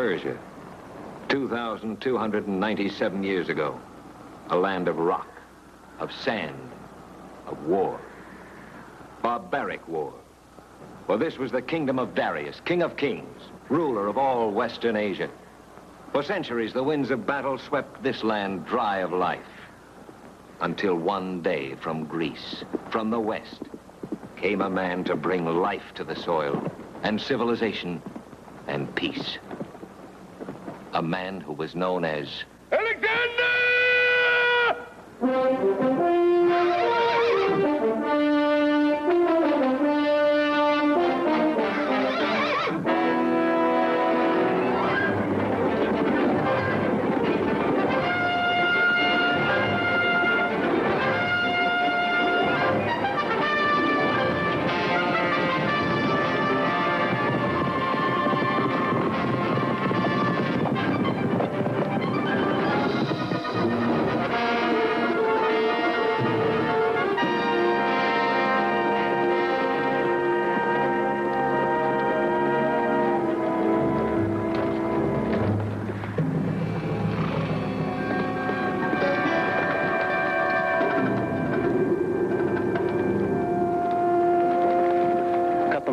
Persia, 2,297 years ago. A land of rock, of sand, of war. Barbaric war. For this was the kingdom of Darius, king of kings, ruler of all Western Asia. For centuries, the winds of battle swept this land dry of life. Until one day from Greece, from the west, came a man to bring life to the soil, and civilization, and peace. A man who was known as Alexander!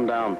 Down.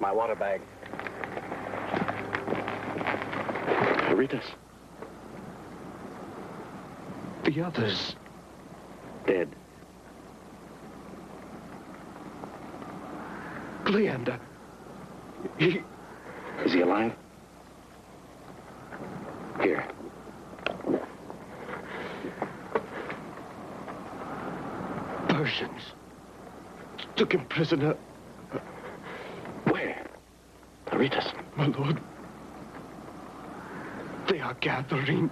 My water bag. Ritas. The others. Dead. Cleander. Is he alive? Here. Persians. Took him prisoner. Ritas. My lord, they are gathering.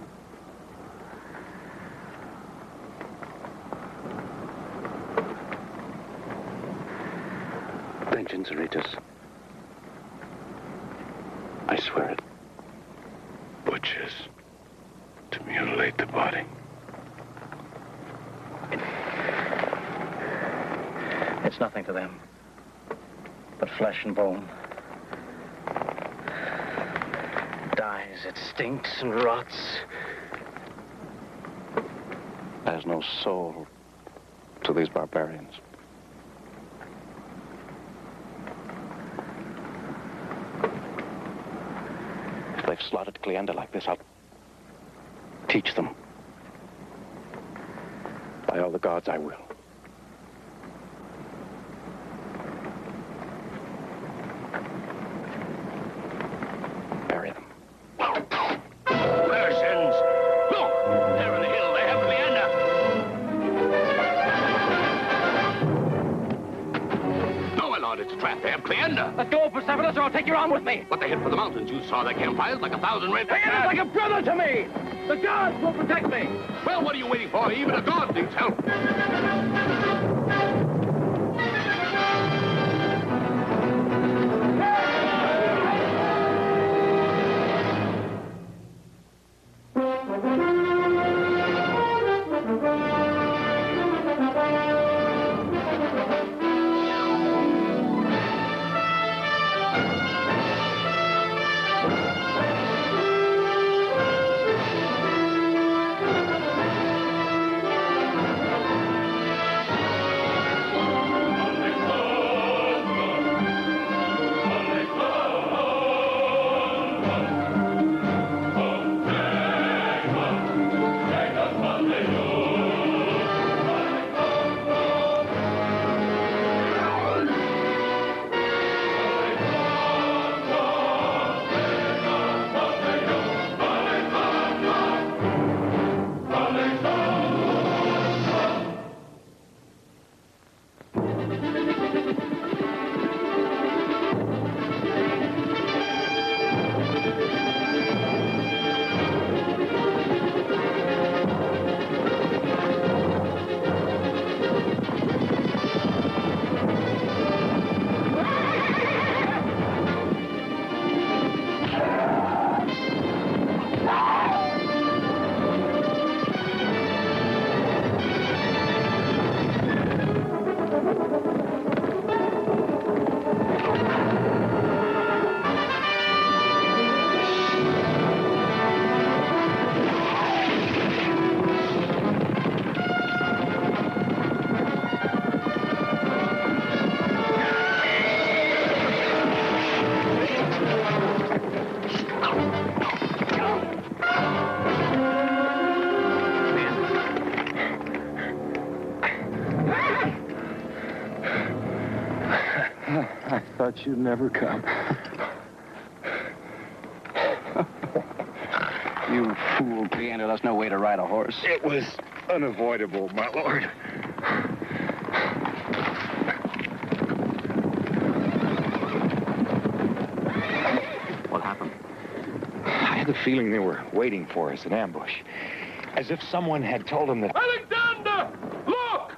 Vengeance, Ritas. I swear it. Butchers to mutilate the body. It's nothing to them, but flesh and bone. Dies, it stinks and rots. There's no soul to these barbarians. If they've slaughtered Cleander like this, I'll teach them. By all the gods, I will. Let go, Persepolis, or I'll take your arm with me. But they hid for the mountains. You saw their campfires like 1,000 red... Cleander's like a brother to me. The gods will protect me. Well, what are you waiting for? Even a god needs help. I thought you'd never come. You fool, Cleander. There's no way to ride a horse. It was unavoidable, my lord. What happened? I had the feeling they were waiting for us in ambush. As if someone had told them that... Alexander! Look!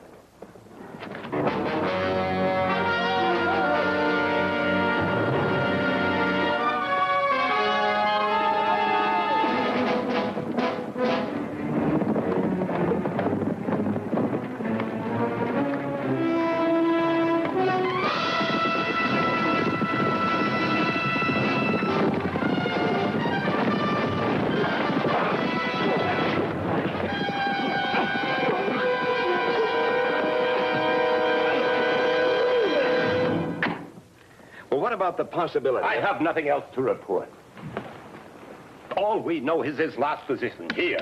What about the possibility? I have nothing else to report. All we know is his last position, here,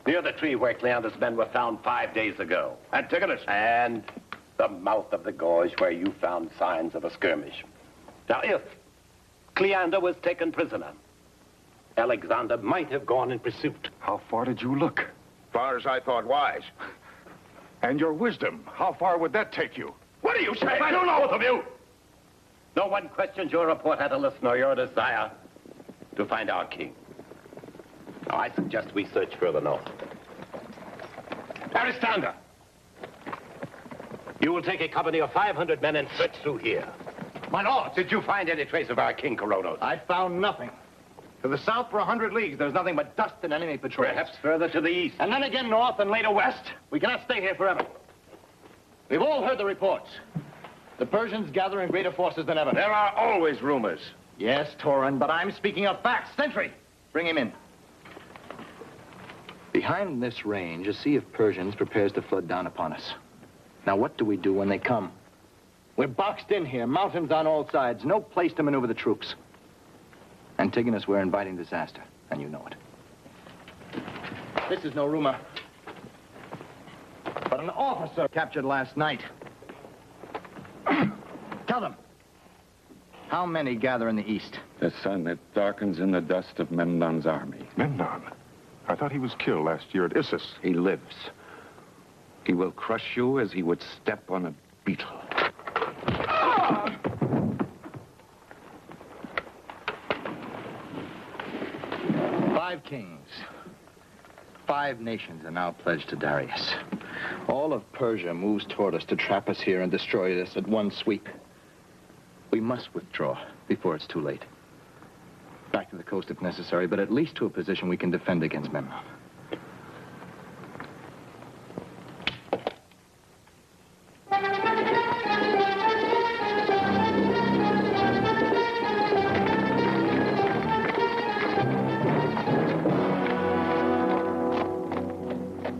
near the tree where Cleander's men were found 5 days ago. Antigonus. And the mouth of the gorge where you found signs of a skirmish. Now, if Cleander was taken prisoner, Alexander might have gone in pursuit. How far did you look? Far as I thought wise. And your wisdom, how far would that take you? What do you say? I don't know, both of you. No one questions your report, Attalus, nor your desire to find our king. Now, I suggest we search further north. Aristander, you will take a company of 500 men and search through here. My lord, did you find any trace of our king, Coronos? I found nothing. To the south for 100 leagues, there's nothing but dust and enemy patrols. Perhaps further to the east. And then again north and later west. We cannot stay here forever. We've all heard the reports. The Persians gather in greater forces than ever. There are always rumors. Yes, Torin, but I'm speaking of facts. Sentry, bring him in. Behind this range, a sea of Persians prepares to flood down upon us. Now, what do we do when they come? We're boxed in here, mountains on all sides, no place to maneuver the troops. Antigonus, we're inviting disaster, and you know it. This is no rumor, but an officer captured last night. Tell them, how many gather in the east? The sun that darkens in the dust of Memnon's army. Memnon? I thought he was killed last year at Issus. He lives. He will crush you as he would step on a beetle. 5 kings, 5 nations are now pledged to Darius. All of Persia moves toward us to trap us here and destroy us at one sweep. We must withdraw before it's too late. Back to the coast if necessary, but at least to a position we can defend against Memnon.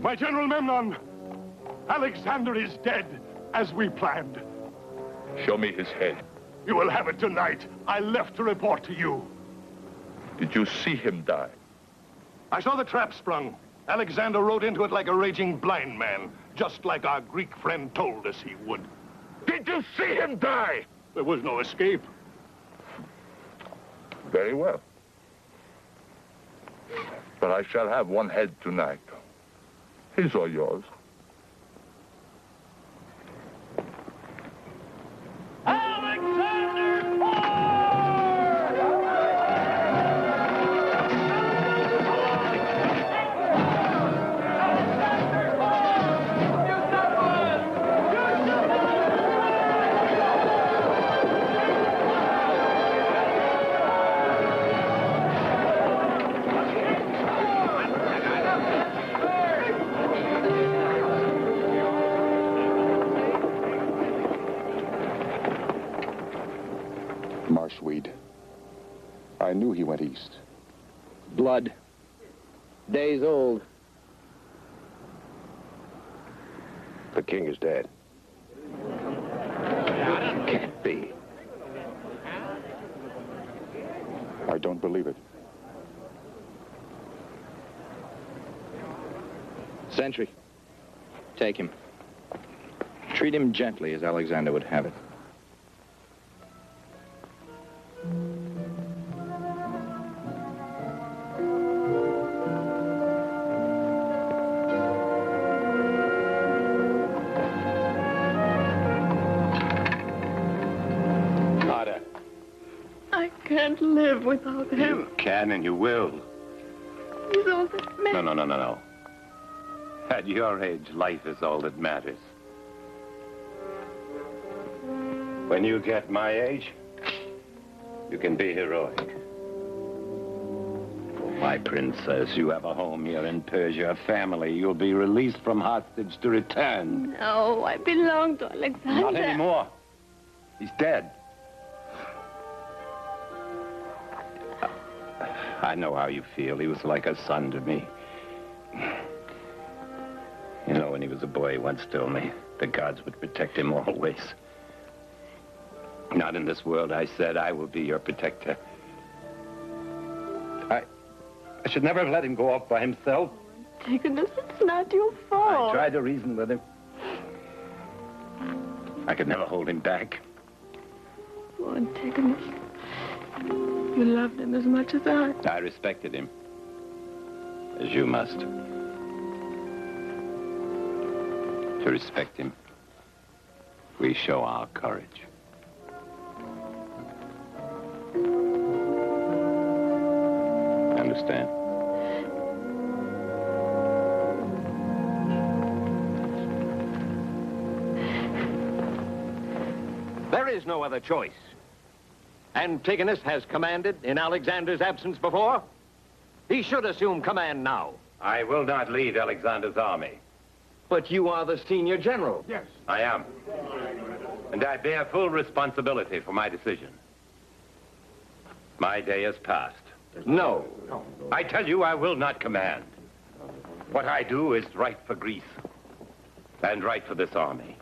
My General Memnon, Alexander is dead, as we planned. Show me his head. You will have it tonight. I left to report to you. Did you see him die? I saw the trap sprung. Alexander rode into it like a raging blind man, just like our Greek friend told us he would. Did you see him die? There was no escape. Very well. But I shall have one head tonight. His or yours. Marshweed. I knew he went east. Blood. Days old. The king is dead. Can't be. I don't believe it. Sentry, take him. Treat him gently as Alexander would have it. can't live without him. You can and you will. He's all that matters. No. At your age, life is all that matters. When you get my age, you can be heroic. Oh, my princess, you have a home here in Persia, a family. You'll be released from hostage to return. No, I belong to Alexander. Not anymore. He's dead. I know how you feel. He was like a son to me. You know, when he was a boy, he once told me the gods would protect him always. Not in this world, I said. I will be your protector. I should never have let him go off by himself. Antigonus, it's not your fault. I tried to reason with him. I could never hold him back. Oh, Antigonus, you loved him as much as I. I respected him, as you must. To respect him, we show our courage. Understand? There is no other choice. Antigonus has commanded in Alexander's absence before. He should assume command now. I will not lead Alexander's army. But you are the senior general. Yes. I am. And I bear full responsibility for my decision. My day has passed. No. I tell you, I will not command. What I do is right for Greece. And right for this army.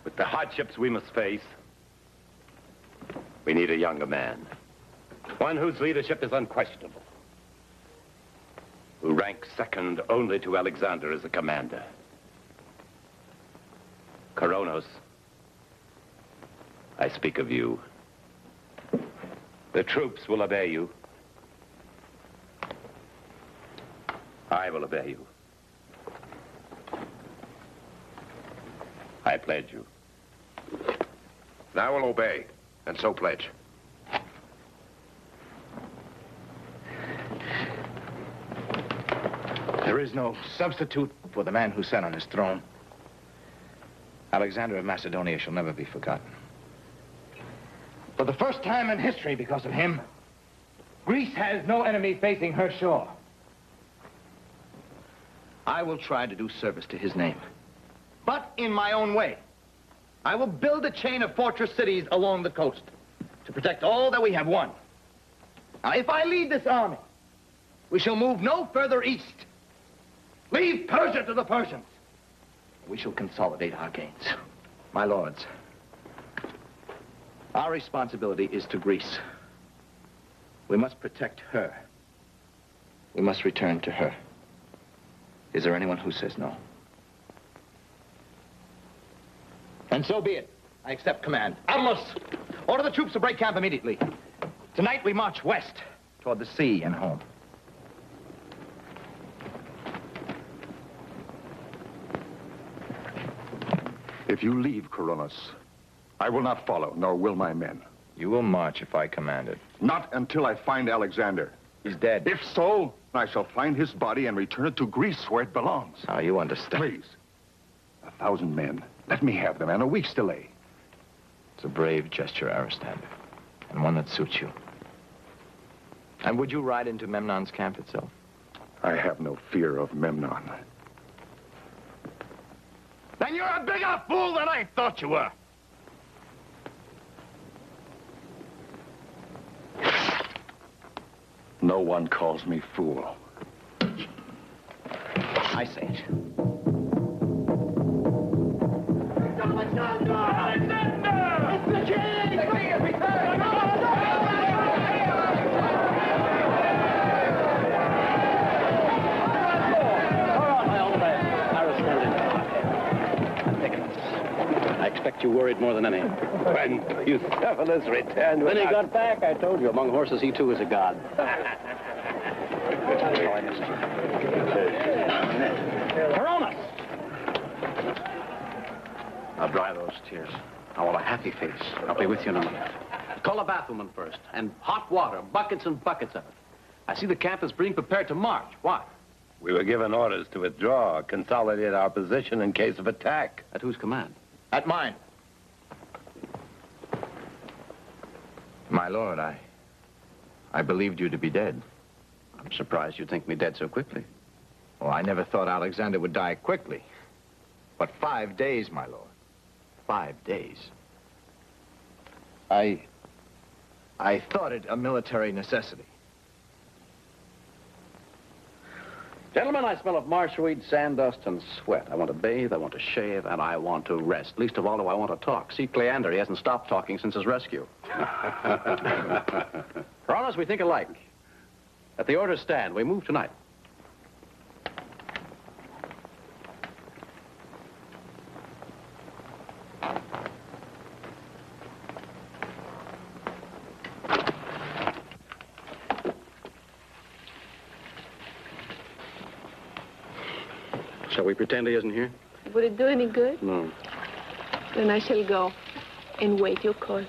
With the hardships we must face, we need a younger man. One whose leadership is unquestionable. Who ranks second only to Alexander as a commander. Coronos, I speak of you. The troops will obey you. I will obey you. I pledge you. And I will obey, and so pledge. There is no substitute for the man who sat on his throne. Alexander of Macedonia shall never be forgotten. For the first time in history, because of him, Greece has no enemy facing her shore. I will try to do service to his name, but in my own way. I will build a chain of fortress cities along the coast to protect all that we have won. Now, if I lead this army, we shall move no further east. Leave Persia to the Persians. We shall consolidate our gains. My lords, our responsibility is to Greece. We must protect her. We must return to her. Is there anyone who says no? And so be it. I accept command. Atlas, order the troops to break camp immediately. Tonight we march west toward the sea and home. If you leave, Coronos, I will not follow, nor will my men. You will march if I command it. Not until I find Alexander. He's dead. If so, I shall find his body and return it to Greece where it belongs. Now, you understand. Please. 1,000 men. Let me have them, and a week's delay. It's a brave gesture, Aristander, and one that suits you. And would you ride into Memnon's camp itself? I have no fear of Memnon. Then you're a bigger fool than I thought you were. No one calls me fool. I say it. I expect you worried more than any. When Bucephalus returned... When he got back, I told you, among horses, he too is a god. Coronos! Now dry those tears. I want a happy face. I'll be with you in a minute. Call a bathwoman first, and hot water, buckets and buckets of it. I see the camp is being prepared to march. Why? We were given orders to withdraw, consolidate our position in case of attack. At whose command? At mine. My lord, I believed you to be dead. I'm surprised you think me dead so quickly. Well, I never thought Alexander would die quickly. But 5 days, my lord. 5 days. I thought it a military necessity. Gentlemen, I smell of marshweed, sand dust, and sweat. I want to bathe, I want to shave, and I want to rest. Least of all do I want to talk. See Cleander, he hasn't stopped talking since his rescue. For honest, we think alike. Let the orders stand. We move tonight. Shall we pretend he isn't here? Would it do any good? No. Then I shall go and wait your call.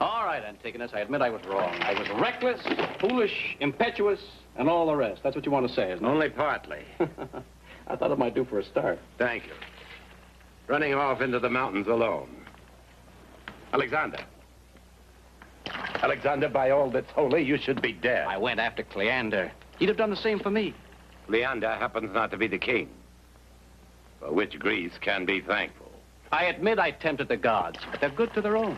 All right, Antigonus, I admit I was wrong. I was reckless, foolish, impetuous, and all the rest. That's what you want to say, isn't it? Only partly. I thought it might do for a start. Thank you. Running off into the mountains alone. Alexander. Alexander, by all that's holy, you should be dead. I went after Cleander. He'd have done the same for me. Leander happens not to be the king, for which Greece can be thankful. I admit I tempted the gods, but they're good to their own.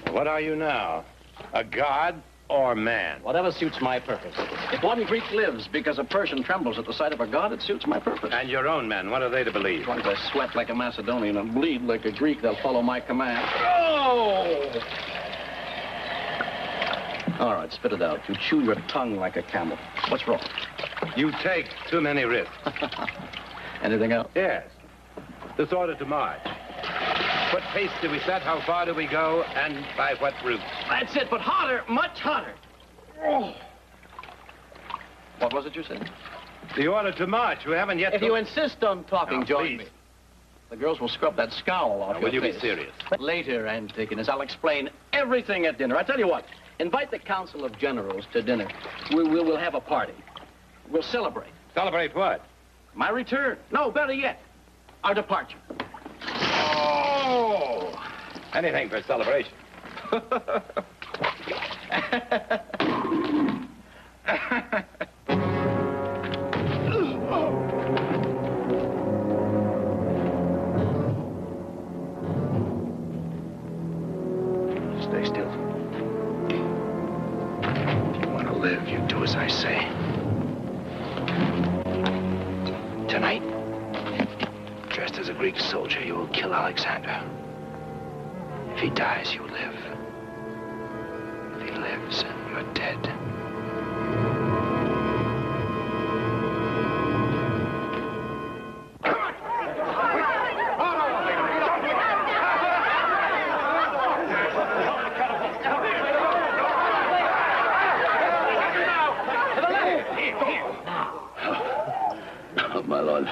What are you now? A god or man? Whatever suits my purpose. If one Greek lives because a Persian trembles at the sight of a god, it suits my purpose. And your own men, what are they to believe? As long as I sweat like a Macedonian and bleed like a Greek, they'll follow my command. Oh! All right, spit it out. You chew your tongue like a camel. What's wrong? You take too many risks. Anything else? Yes. This order to march. What pace do we set? How far do we go? And by what route? That's it, but hotter, much hotter. Oh. What was it you said? The order to march. We haven't yet... If you insist on talking, now, join please. me. The girls will scrub that scowl off Now, your will you face. be serious? Later, Antigonus, I'll explain everything at dinner. I tell you what, invite the Council of Generals to dinner. We'll have a party. We'll celebrate. Celebrate what? My return. No, better yet, our departure. Oh! Anything for celebration. Stay still. If you want to live, you do as I say. Tonight, dressed as a Greek soldier, you will kill Alexander. If he dies, you live. If he lives, you're dead. My lord,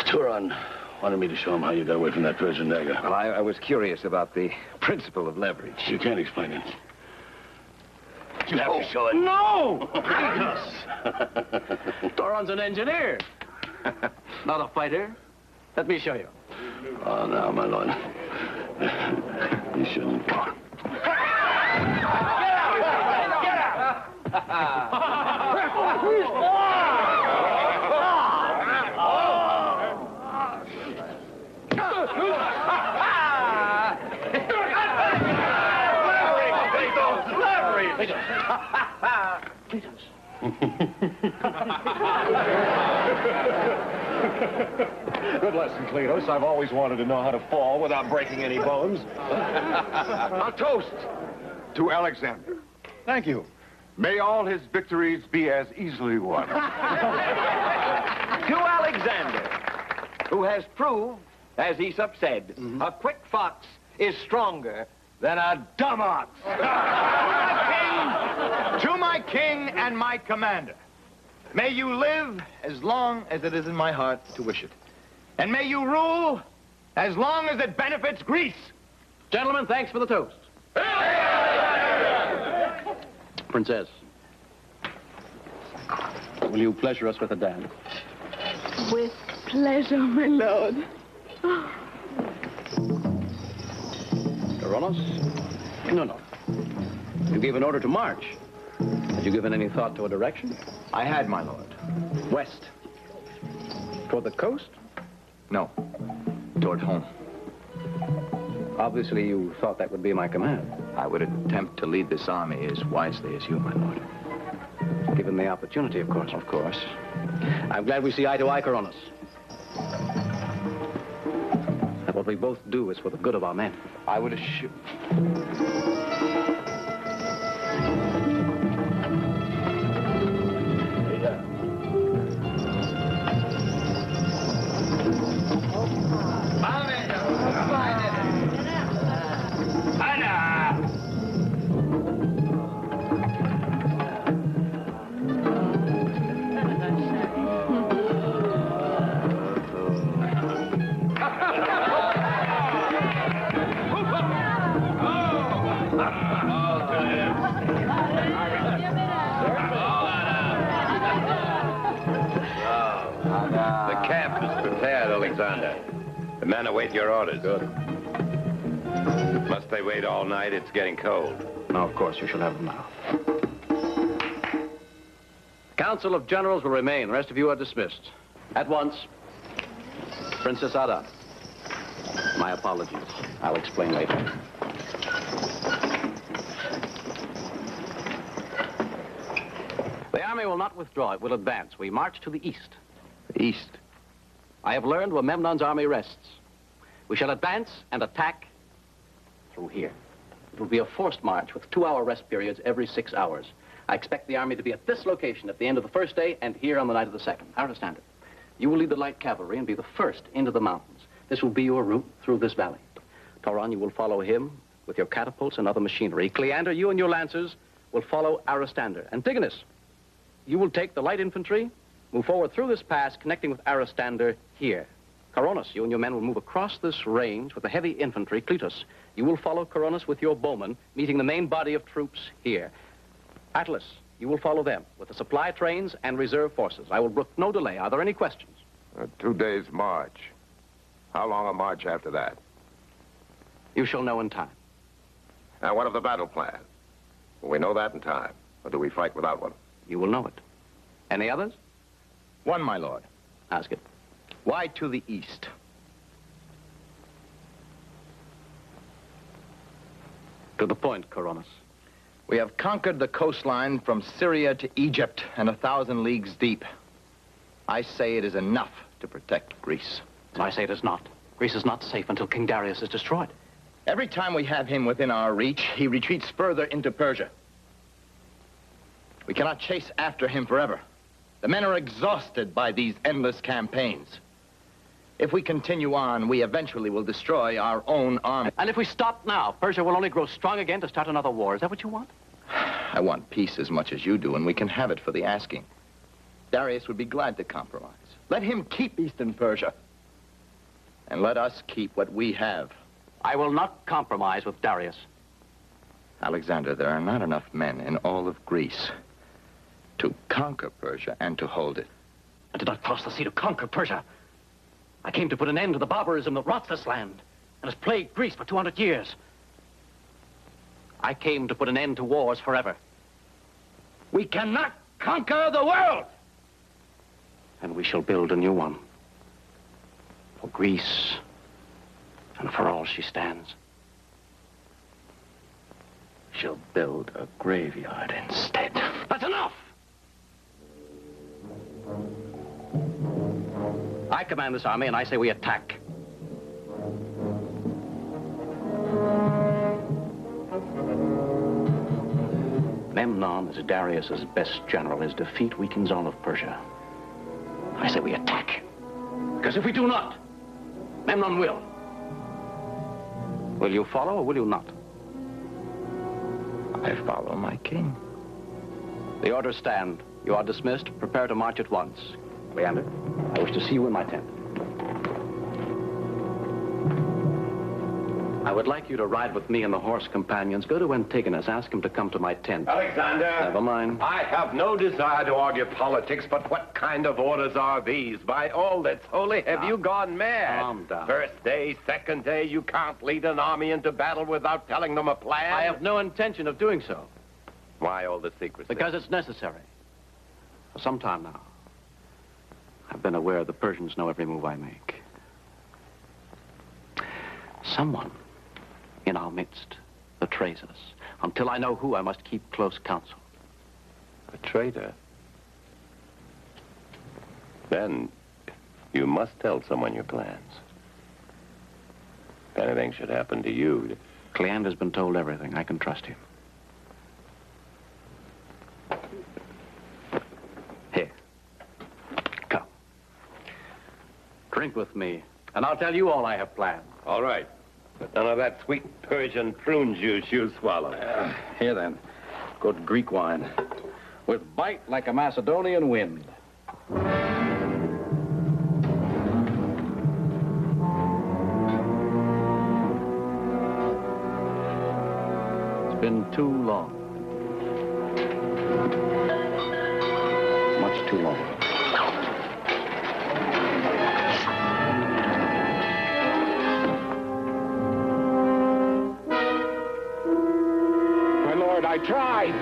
Turon wanted me to show him how you got away from that Persian dagger. Well, I was curious about the principle of leverage. You can't explain it. You have to show it. No! Toron's an engineer. Not a fighter. Let me show you. Oh, now, my lord. You shouldn't. Get Good lesson, Cletus. I've always wanted to know how to fall without breaking any bones. A toast to Alexander. Thank you. May all his victories be as easily won. To Alexander, who has proved, as Aesop said, a quick fox is stronger than a dumb ox. To my king and my commander, may you live as long as it is in my heart to wish it. And may you rule as long as it benefits Greece. Gentlemen, thanks for the toast. Princess, will you pleasure us with a dance? With pleasure, my lord. Coronis? No. You gave an order to march. Had you given any thought to a direction? I had, my lord. West. Toward the coast? No. Toward home. Obviously, you thought that would be my command. I would attempt to lead this army as wisely as you, my lord. Given the opportunity, of course. Of course. I'm glad we see eye to eye, Coronis. That what we both do is for the good of our men. I would assure... The camp is prepared, Alexander. The men await your orders. Good. Must they wait all night? It's getting cold. No, of course, you shall have them now. Council of Generals will remain. The rest of you are dismissed. At once. Princess Ada. My apologies. I'll explain later. The army will not withdraw. It will advance. We march to the east. East? I have learned where Memnon's army rests. We shall advance and attack through here. It will be a forced march with 2-hour rest periods every 6 hours. I expect the army to be at this location at the end of the first day and here on the night of the second. I understand it. You will lead the light cavalry and be the first into the mountains. This will be your route through this valley. Tauron, you will follow him with your catapults and other machinery. Cleander, you and your lancers will follow Aristander. Antigonus, you will take the light infantry, move forward through this pass, connecting with Aristander here. Coronis, you and your men will move across this range with the heavy infantry. Cletus, you will follow Coronis with your bowmen, meeting the main body of troops here. Atlas, you will follow them with the supply trains and reserve forces. I will brook no delay. Are there any questions? 2 days' march. How long a march after that? You shall know in time. Now, what of the battle plan? Will we know that in time, or do we fight without one? You will know it. Any others? One, my lord. Ask it. Why to the east? To the point, Coronis. We have conquered the coastline from Syria to Egypt and 1,000 leagues deep. I say it is enough to protect Greece. I say it is not. Greece is not safe until King Darius is destroyed. Every time we have him within our reach, he retreats further into Persia. We cannot chase after him forever. The men are exhausted by these endless campaigns. If we continue on, we eventually will destroy our own army. And if we stop now, Persia will only grow strong again to start another war. Is that what you want? I want peace as much as you do, and we can have it for the asking. Darius would be glad to compromise. Let him keep Eastern Persia. And let us keep what we have. I will not compromise with Darius. Alexander, there are not enough men in all of Greece to conquer Persia and to hold it. I did not cross the sea to conquer Persia. I came to put an end to the barbarism that rots this land and has plagued Greece for 200 years. I came to put an end to wars forever. We cannot conquer the world! And we shall build a new one. For Greece and for all she stands. She'll build a graveyard instead. That's enough! I command this army, and I say we attack. Memnon is Darius's best general. His defeat weakens all of Persia. I say we attack. Because if we do not, Memnon will. Will you follow or will you not? I follow my king. The orders stand. You are dismissed. Prepare to march at once. Leander, I wish to see you in my tent. I would like you to ride with me and the horse companions. Go to Antigonus. Ask him to come to my tent. Alexander! Never mind. I have no desire to argue politics, but what kind of orders are these? By all that's holy, have you gone mad? Calm down. First day, second day, you can't lead an army into battle without telling them a plan? I have no intention of doing so. Why all the secrecy? Because it's necessary. For some time now, I've been aware the Persians know every move I make. Someone in our midst betrays us. Until I know who, I must keep close counsel. A traitor? Then you must tell someone your plans. If anything should happen to you... Cleander's been told everything. I can trust him. Here. Come. Drink with me, and I'll tell you all I have planned. All right. But none of that sweet Persian prune juice you swallow. Here, then. Good Greek wine. With bite like a Macedonian wind. It's been too long. Much too long. I tried.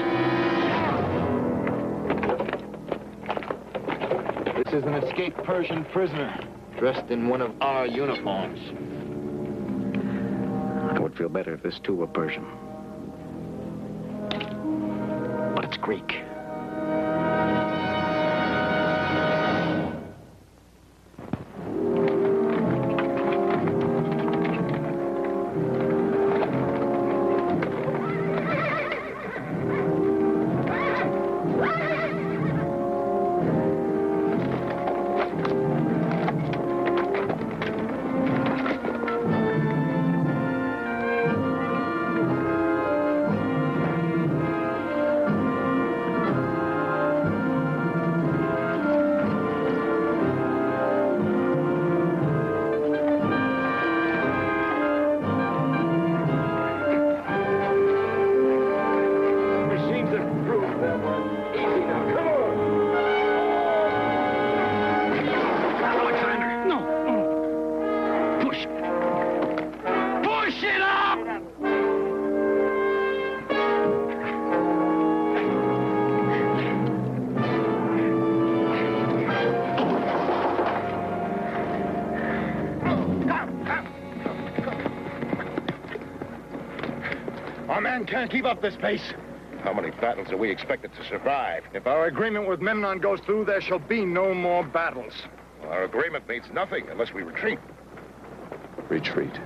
This is an escaped Persian prisoner, dressed in one of our uniforms. I would feel better if this too were Persian. But it's Greek. Can't keep up this pace. How many battles are we expected to survive? If our agreement with Memnon goes through, there shall be no more battles. Well, our agreement means nothing unless we retreat. Retreat.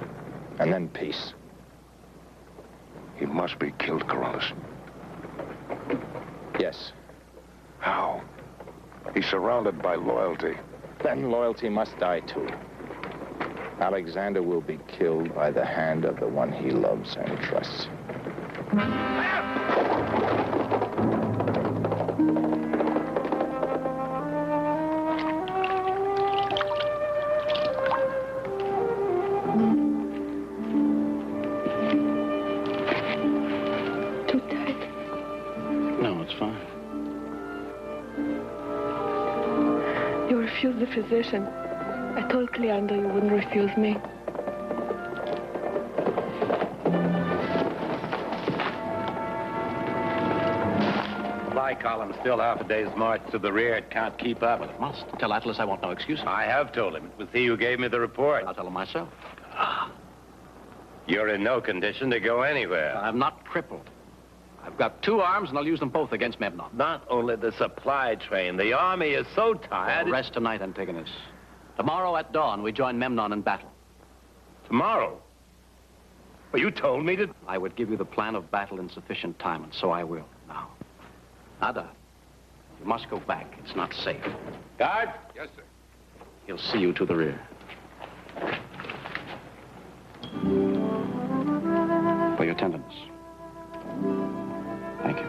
And then peace. He must be killed, Corollas. Yes. How? He's surrounded by loyalty. Then loyalty must die too. Alexander will be killed by the hand of the one he loves and trusts. Too tight. No, it's fine. You refused the physician. I told Cleander you wouldn't refuse me. Column still half a day's march to the rear. It can't keep up. Well, it must. Tell Atlas I want no excuse. I have told him. It was he who gave me the report. I'll tell him myself. You're in no condition to go anywhere. I'm not crippled. I've got 2 arms, and I'll use them both against Memnon. Not only the supply train. The army is so tired... Well, rest tonight, Antigonus. Tomorrow at dawn, we join Memnon in battle. Tomorrow? Well, you told me to... I would give you the plan of battle in sufficient time, and so I will. Now, Ada, you must go back. It's not safe. Guard? Yes, sir. He'll see you to the rear. For your tenderness. Thank you.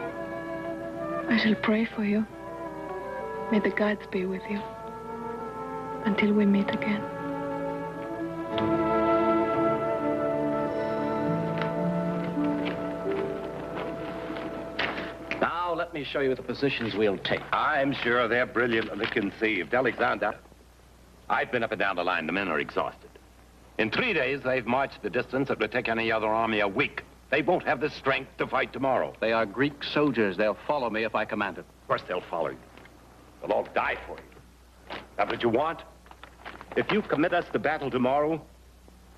I shall pray for you. May the gods be with you. Until we meet again. show you the positions we'll take. I'm sure they're brilliantly conceived. Alexander, I've been up and down the line. The men are exhausted. In 3 days, they've marched the distance that would take any other army a week. They won't have the strength to fight tomorrow. They are Greek soldiers. They'll follow me if I command it. Of course, they'll follow you. They'll all die for you. That's what you want? If you commit us to battle tomorrow,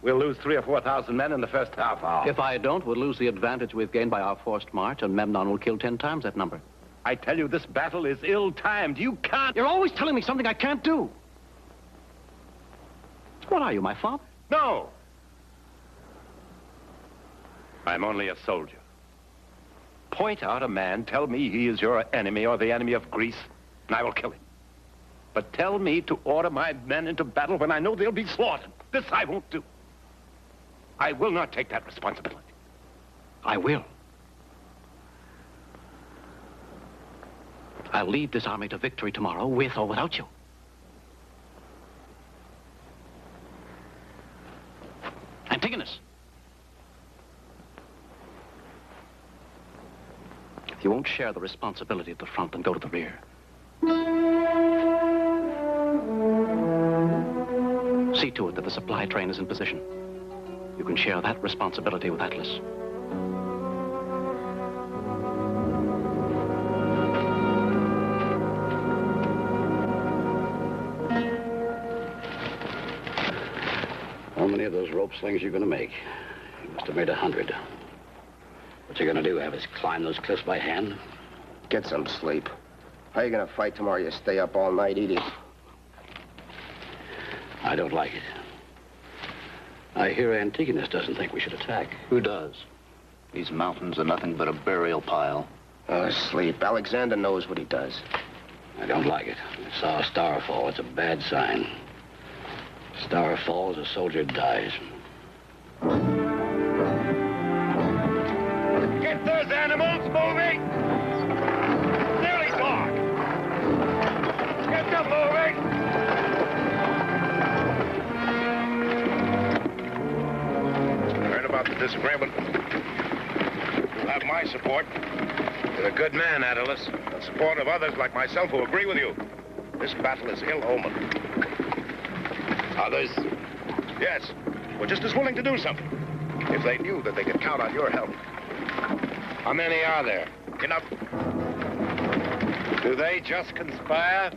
we'll lose 3,000 or 4,000 men in the first half hour. If I don't, we'll lose the advantage we've gained by our forced march, and Memnon will kill 10 times that number. I tell you, this battle is ill-timed. You can't... You're always telling me something I can't do. What are you, my father? No. I'm only a soldier. Point out a man, tell me he is your enemy or the enemy of Greece, and I will kill him. But tell me to order my men into battle when I know they'll be slaughtered. This I won't do. I will not take that responsibility. I will. I'll lead this army to victory tomorrow, with or without you. Antigonus. If you won't share the responsibility at the front, then go to the rear. See to it that the supply train is in position. You can share that responsibility with Atlas. How many of those rope slings are you going to make? You must have made 100. What you going to do, have us climb those cliffs by hand? Get some sleep. How you going to fight tomorrow? You stay up all night eating? I don't like it. I hear Antigonus doesn't think we should attack. Who does? These mountains are nothing but a burial pile. Oh, sleep. Alexander knows what he does. I don't like it. I saw a star fall. It's a bad sign. Star falls, a soldier dies. Get those animals moving! Nearly dark! Get them moving! Heard about the disagreement. You'll have my support. You're a good man, Attalus. The support of others like myself who agree with you. This battle is ill-omened. Others? Yes. Were just as willing to do something. If they knew that they could count on your help. How many are there? Enough. Do they just conspire?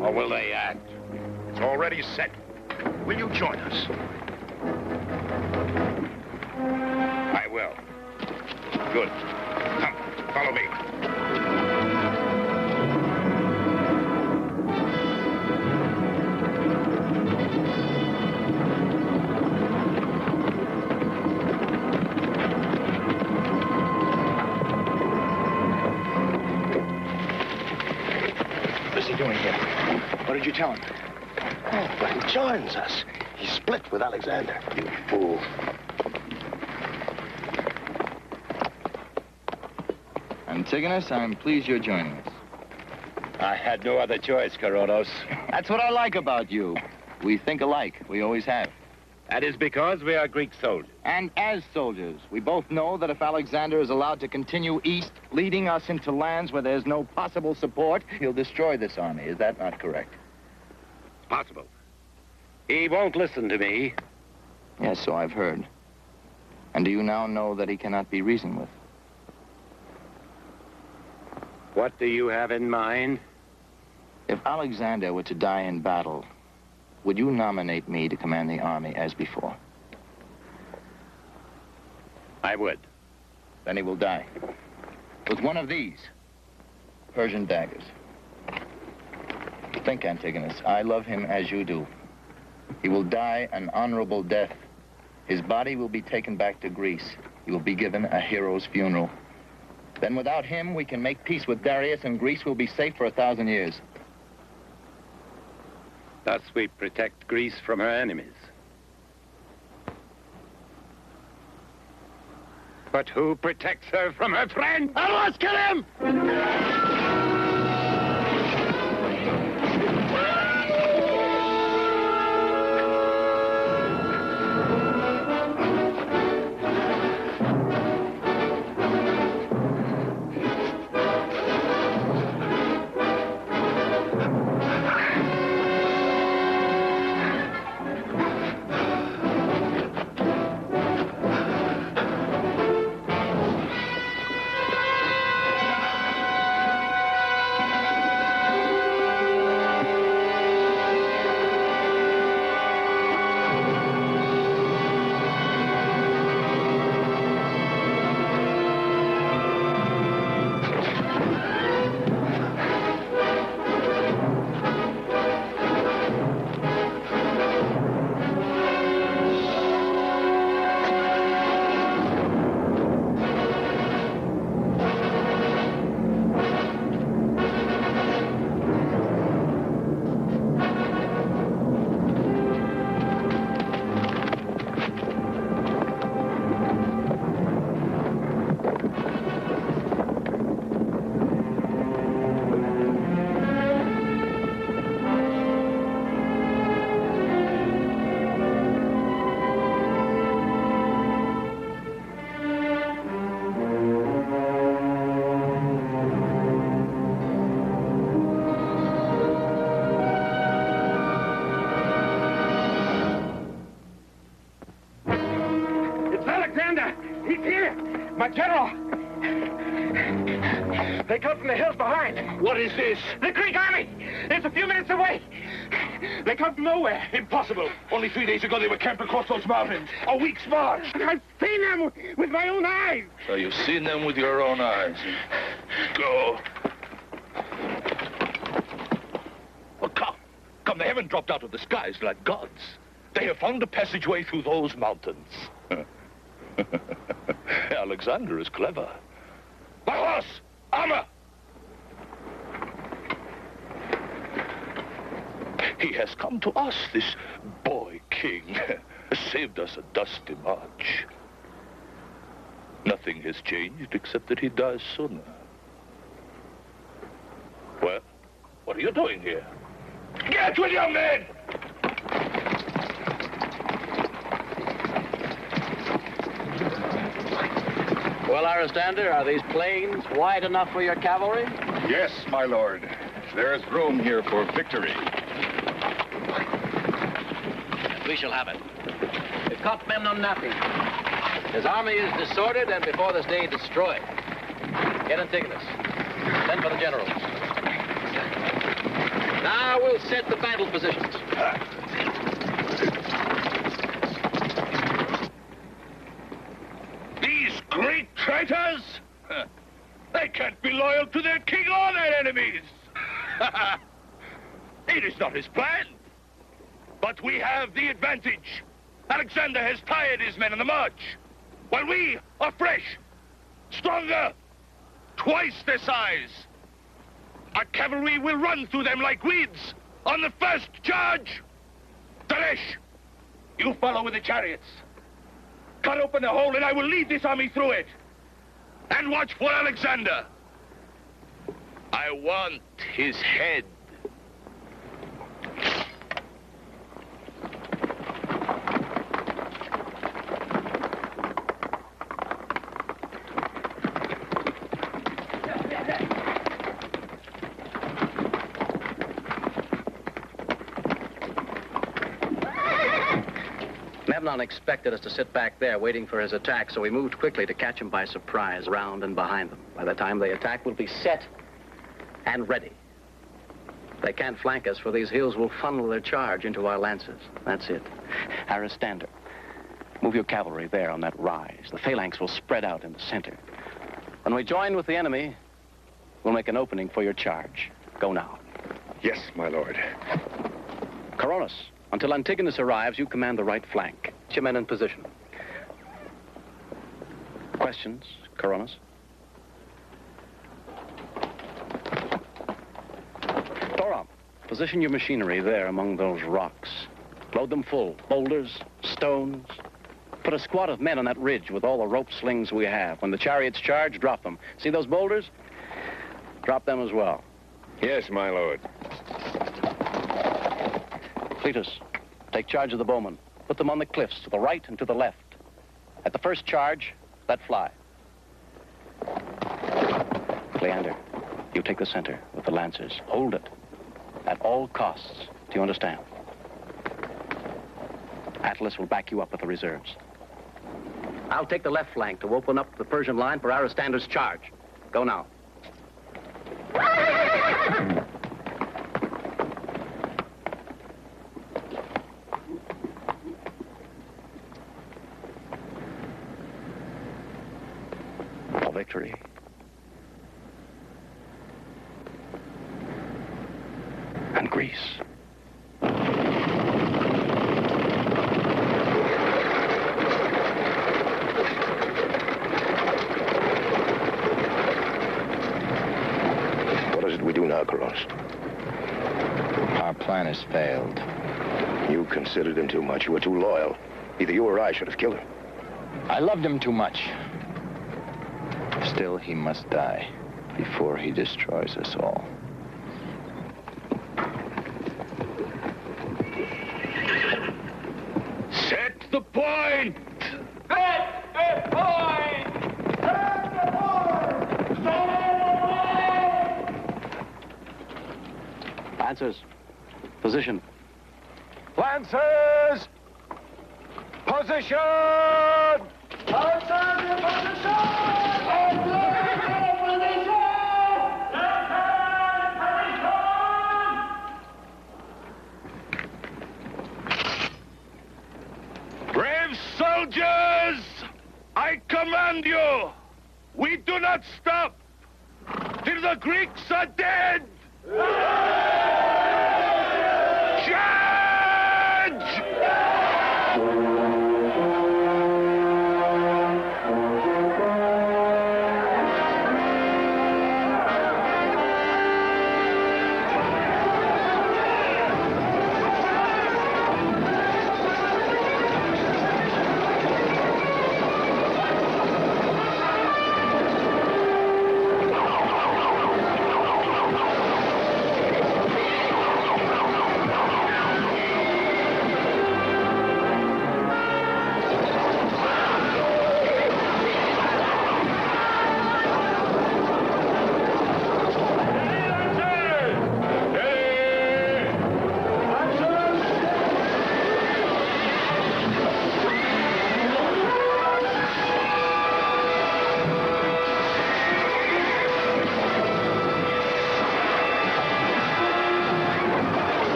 Or will they act? It's already set. Will you join us? I will. Good. Come, follow me. What's he doing here? What did you tell him? Oh, but he joins us. He split with Alexander. You fool. Antigonus, I'm pleased you're joining us. I had no other choice, Coronos. That's what I like about you. We think alike. We always have. That is because we are Greek soldiers. And as soldiers, we both know that if Alexander is allowed to continue east, leading us into lands where there's no possible support, he'll destroy this army. Is that not correct? It's possible. He won't listen to me. Yes, so I've heard. And do you now know that he cannot be reasoned with? What do you have in mind? If Alexander were to die in battle, would you nominate me to command the army as before? I would. Then he will die. With one of these Persian daggers. Think, Antigonus, I love him as you do. He will die an honorable death. His body will be taken back to Greece. He will be given a hero's funeral. Then without him, we can make peace with Darius, and Greece will be safe for 1,000 years. Thus we protect Greece from her enemies. But who protects her from her friend? Atlas, kill him! My general! They come from the hills behind. What is this? The Greek army! It's a few minutes away. They come from nowhere. Impossible. Only 3 days ago they were camped across those mountains. A week's march. I've seen them with my own eyes. So you've seen them with your own eyes. Go. Well, come. Come, they haven't dropped out of the skies like gods. They have found a passageway through those mountains. Alexander is clever. My horse! Armor! He has come to us, this boy king. Saved us a dusty march. Nothing has changed except that he dies sooner. Well, what are you doing here? Get with your men! Well, Aristander, are these plains wide enough for your cavalry? Yes, my lord. There is room here for victory. And we shall have it. We've caught Memnon napping. His army is disordered and before this day destroyed. Get Antigonus. Send for the generals. Now we'll set the battle positions. These great traitors? They can't be loyal to their king or their enemies. It is not his plan. But we have the advantage. Alexander has tired his men in the march, while we are fresh, stronger, twice their size. Our cavalry will run through them like weeds on the first charge. Dalesh, you follow with the chariots. Cut open the hole and I will lead this army through it. And watch for Alexander. I want his head. Memnon expected us to sit back there waiting for his attack, so we moved quickly to catch him by surprise, around and behind them. By the time they attack, we'll be set and ready. They can't flank us, for these hills will funnel their charge into our lances. That's it. Aristander, move your cavalry there on that rise. The phalanx will spread out in the center. When we join with the enemy, we'll make an opening for your charge. Go now. Yes, my lord. Coronis, until Antigonus arrives, you command the right flank. Get your men in position. Questions, Coronis? Thoron, position your machinery there among those rocks. Load them full. Boulders, stones. Put a squad of men on that ridge with all the rope slings we have. When the chariots charge, drop them. See those boulders? Drop them as well. Yes, my lord. Cletus, take charge of the bowmen. Put them on the cliffs to the right and to the left. At the first charge, let fly. Cleander, you take the center with the lancers. Hold it at all costs. Do you understand? Attalus will back you up with the reserves. I'll take the left flank to open up the Persian line for Aristander's charge. Go now. For victory. And Greece. What is it we do now, Coronis? Our plan has failed. You considered him too much. You were too loyal. Either you or I should have killed him. I loved him too much. Still, he must die before he destroys us all. Set the point! Set the point! Set the point! Lancers, position. Lancers! Position! Brave soldiers, I command you, we do not stop till the Greeks are dead!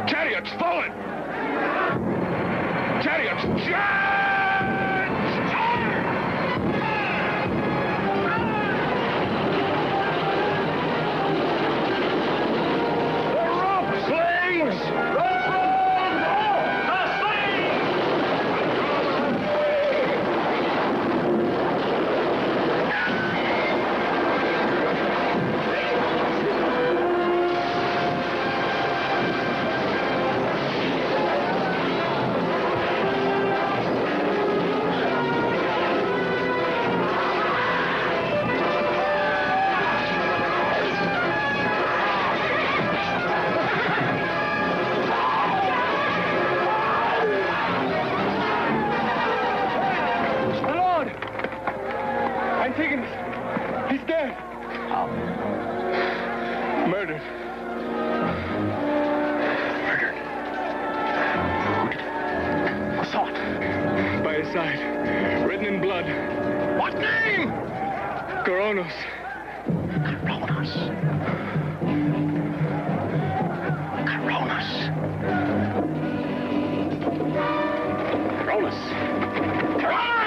Chariots forward! Chariots, He's dead. How? Murdered. Murdered? Who did it? I saw it. By his side, written in blood. What name? Coronos. Coronos. Coronos. Coronos. Coronos!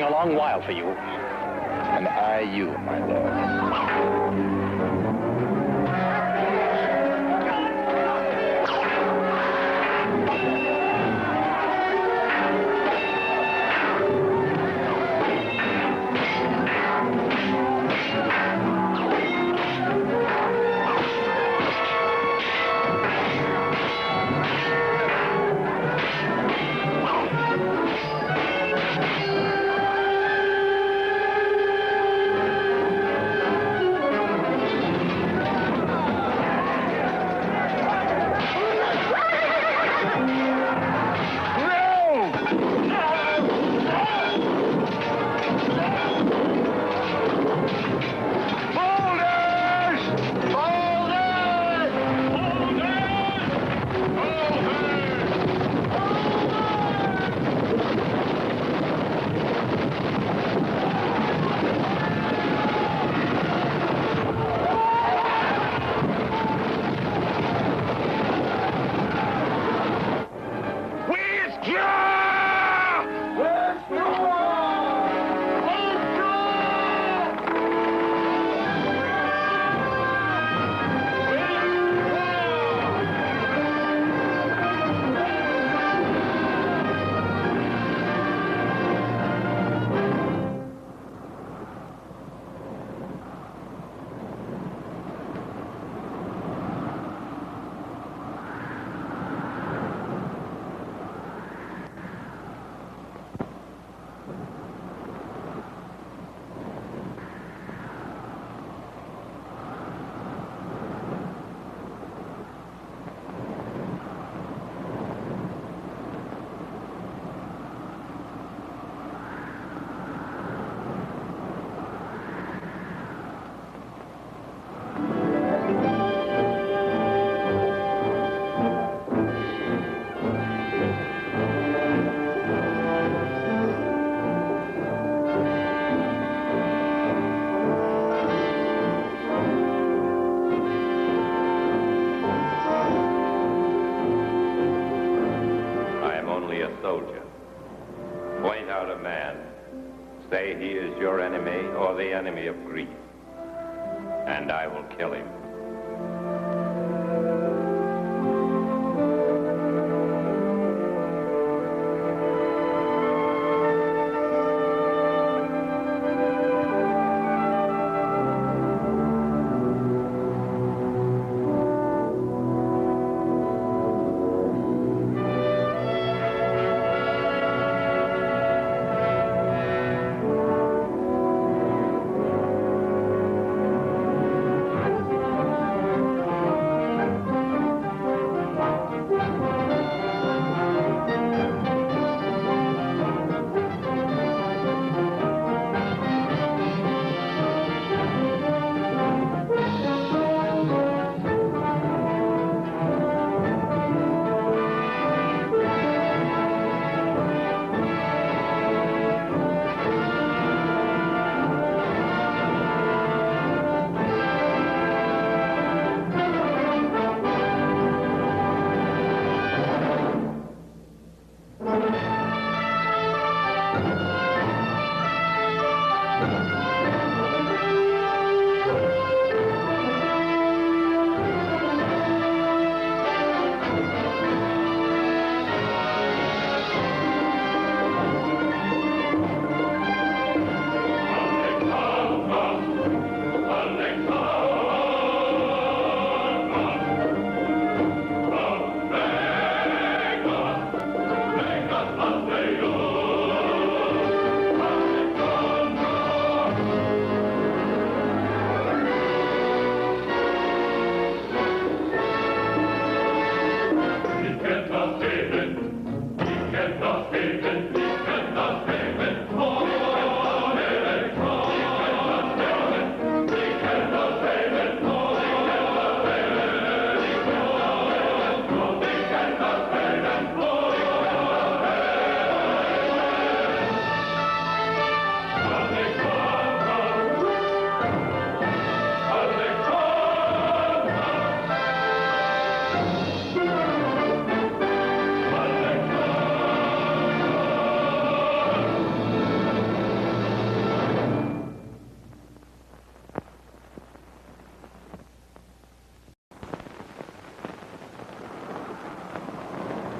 A long while for you. And I you, my lord. a man, say he is your enemy or the enemy of grief, and I will kill him.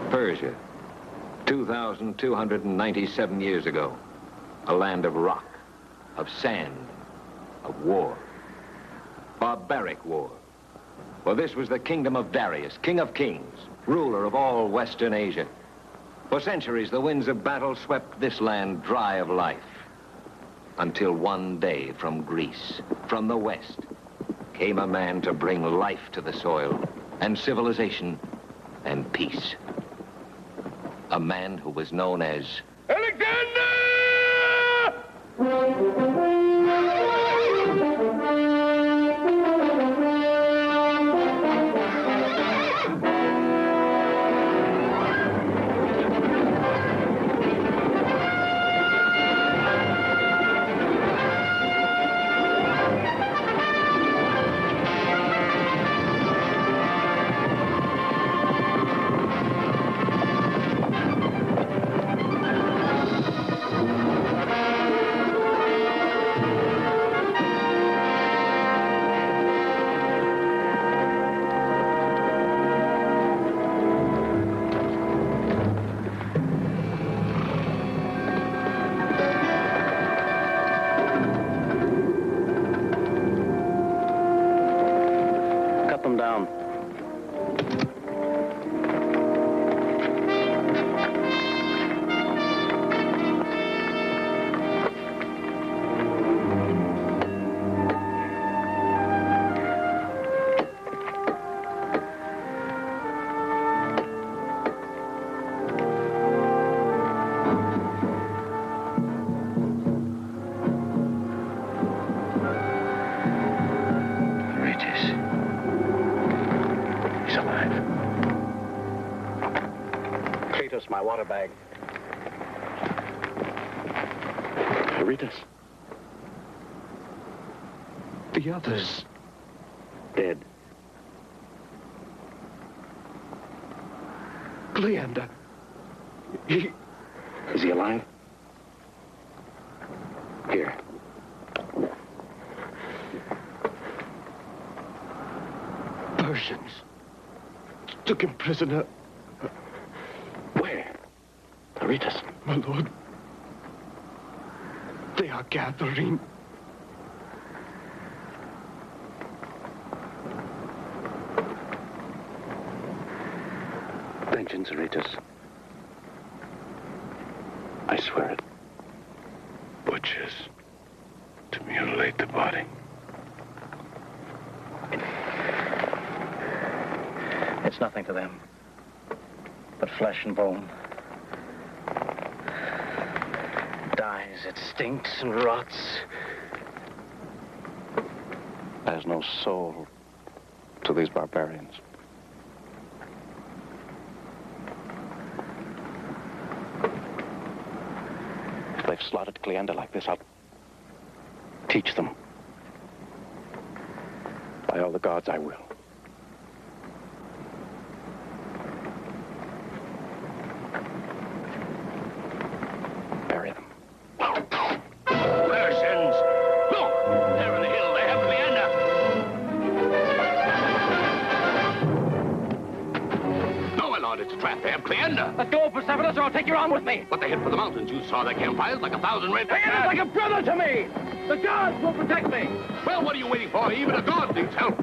Persia, 2,297 years ago. A land of rock, of sand, of war. Barbaric war. For this was the kingdom of Darius, king of kings, ruler of all Western Asia. For centuries, the winds of battle swept this land dry of life. Until one day from Greece, from the west, came a man to bring life to the soil, and civilization, and peace. A man who was known as Alexander! Down. My water bag. Ritas. The others. Dead. Cleander. Is he alive? took him prisoner. Where? Aretas. My lord. They are gathering. Vengeance, Aretas. I swear it. Butchers to mutilate the body. It's nothing to them, but flesh and bone. It dies, it stinks and rots. There's no soul to these barbarians. If they've slaughtered Cleander like this, I'll teach them. By all the gods, I will. Bury them. Persons! Look! There in the hill, they have Cleander! No, my lord, it's a trap. They have Cleander. Let go, Persephonus, or I'll take your arm with me. But they hid for the mountains. You saw their campfires like 1,000 red... Cleander's like a brother to me! The gods will protect me! Well, what are you waiting for? Even a god needs help.